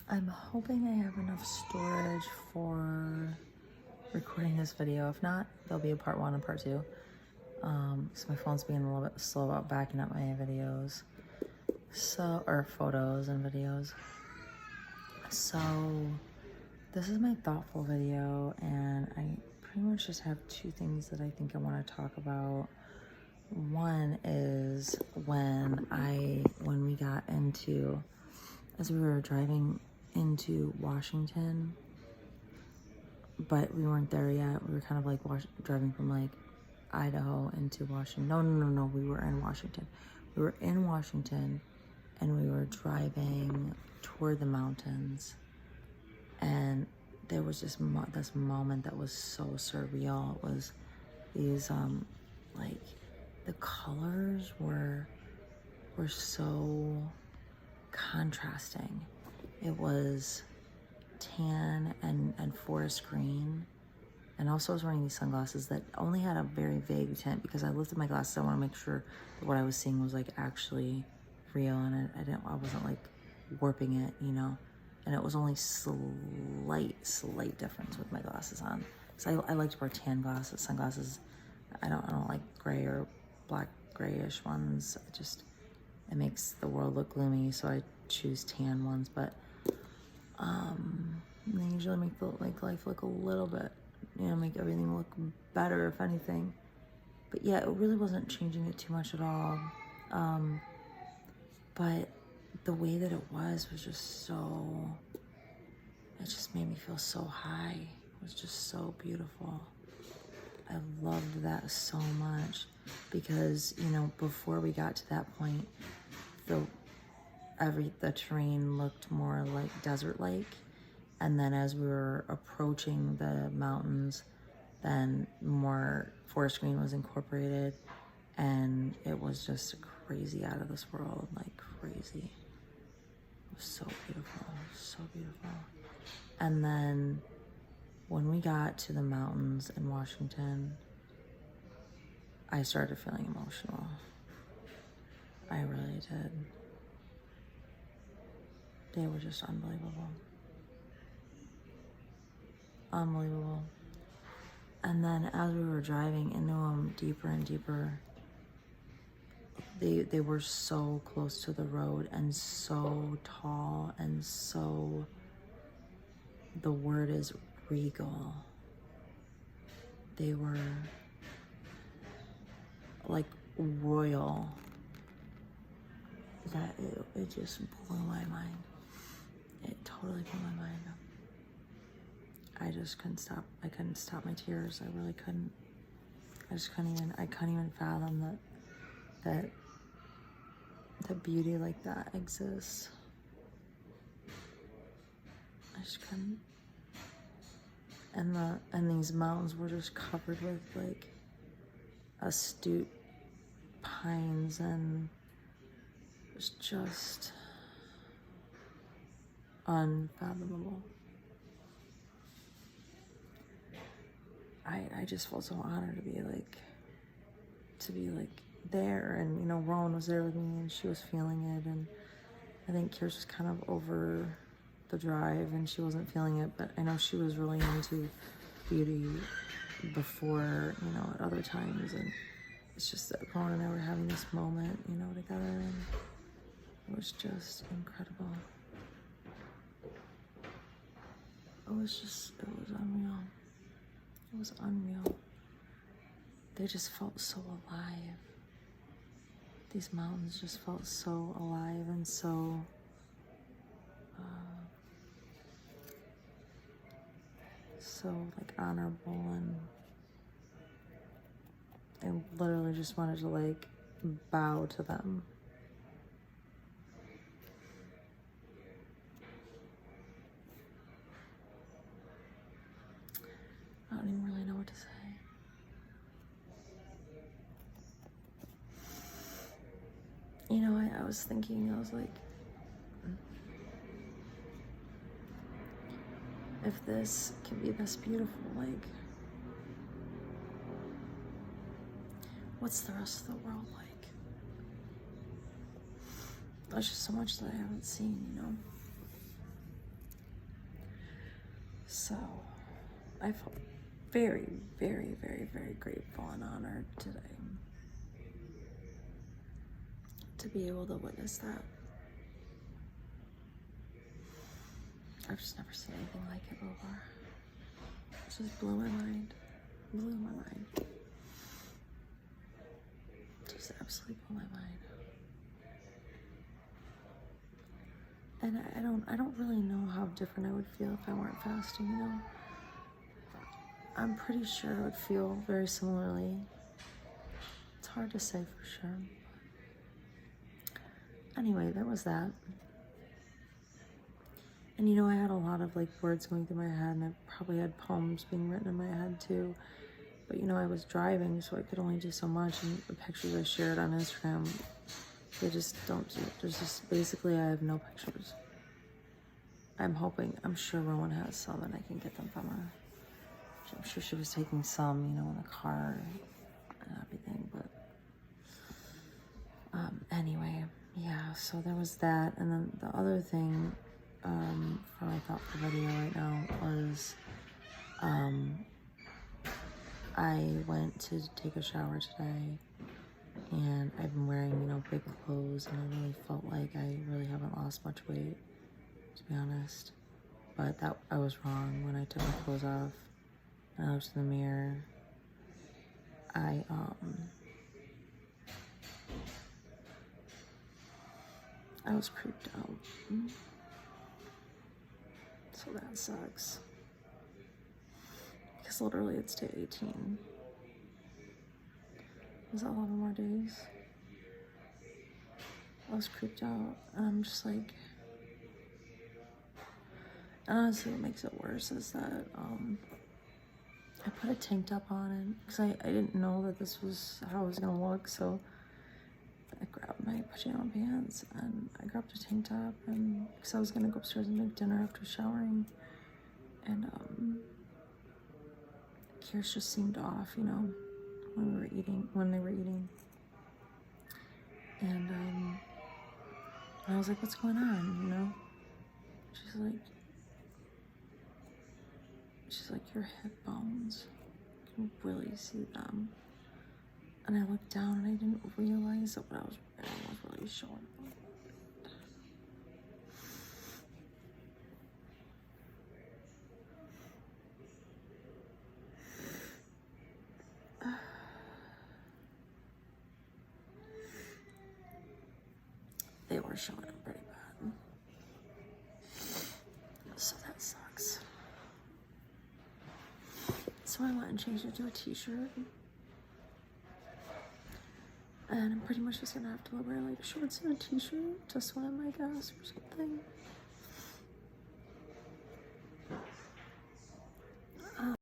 I'm hoping I have enough storage for recording this video. If not, there'll be a part 1 and part 2. So my phone's being a little bit slow about backing up my videos. Or photos and videos. So this is my thoughtful video, and I pretty much just have 2 things that I think I want to talk about. One is when we got into, as we were driving into Washington, but we weren't there yet. We were kind of like driving from like Idaho into Washington. No, we were in Washington. We were in Washington, and we were driving toward the mountains, and there was this moment that was so surreal. It was these like the colors were so contrasting. It was tan and forest green, and also I was wearing these sunglasses that only had a very vague tint because I lifted my glasses. I want to make sure that what I was seeing was like actually real, and I wasn't like warping it, you know. And it was only slight difference with my glasses on. So I like to wear tan sunglasses. I don't like gray or black grayish ones. It makes the world look gloomy, so I choose tan ones. But they usually make life look a little bit, make everything look better, if anything. But yeah, it really wasn't changing it too much at all. But the way that it was just it just made me feel so high. It was just so beautiful. I loved that so much because, before we got to that point, the terrain looked more like desert-like. And then as we were approaching the mountains, then more forest green was incorporated, and it was just crazy, out of this world, like crazy. It was so beautiful, so beautiful. And then when we got to the mountains in Washington, I started feeling emotional. I really did. They were just unbelievable. Unbelievable. And then as we were driving into them deeper and deeper, they were so close to the road and so tall and so, the word is regal. They were like royal. That it just blew my mind. It totally blew my mind. I just couldn't stop. I couldn't stop my tears. I really couldn't. I couldn't even fathom that beauty like that exists. I just couldn't. And these mountains were just covered with like astute pines, and it was just unfathomable. I just felt so honored to be there, and Rowan was there with me, and she was feeling it, and I think Kira was kind of over the drive and she wasn't feeling it, but I know she was really into beauty before, at other times, and it's just that Rowan and I were having this moment, together, and it was just incredible. It was unreal. It was unreal. They just felt so alive. These mountains just felt so alive and so like honorable, and I literally just wanted to like bow to them. I don't even really know what to say. I was thinking, I was like, if this can be this beautiful, like, what's the rest of the world like? There's just so much that I haven't seen, So I felt very, very, very, very grateful and honored today to be able to witness that. I've just never seen anything like it before. It just blew my mind. Blew my mind. Just absolutely blew my mind. And I don't really know how different I would feel if I weren't fasting, you know? I'm pretty sure it would feel very similarly. It's hard to say for sure. Anyway, there was that. And you know, I had a lot of like words going through my head, and I probably had poems being written in my head too. But you know, I was driving, so I could only do so much, and the pictures I shared on Instagram, they just don't do. There's just basically I have no pictures. I'm sure Rowan has some, and I can get them from her. I'm sure she was taking some, you know, in the car and everything, but anyway, yeah, so there was that. And then the other thing for my thought for the video right now was I went to take a shower today, and I've been wearing, you know, big clothes, and I really felt like I really haven't lost much weight, to be honest. But that I was wrong. When I took my clothes off and I looked in the mirror, I was creeped out. So that sucks. Because literally it's day 18. Is that 11 more days? I was creeped out, and I'm just like, and honestly what makes it worse is that I put a tank top on it because I didn't know that this was how it was gonna look, so I grabbed my pajama pants and I grabbed a tank top, and because I was gonna go upstairs and make dinner after showering, and Kirsch just seemed off, you know, when they were eating, and I was like, what's going on, you know? She's like, your hip bones, you can really see them. And I looked down and I didn't realize that what I was wearing was really showing. They were showing up pretty bad. So that sucks. So I went and changed it to a t-shirt. And I'm pretty much just gonna have to wear like shorts and a t-shirt to swim, I guess, or something.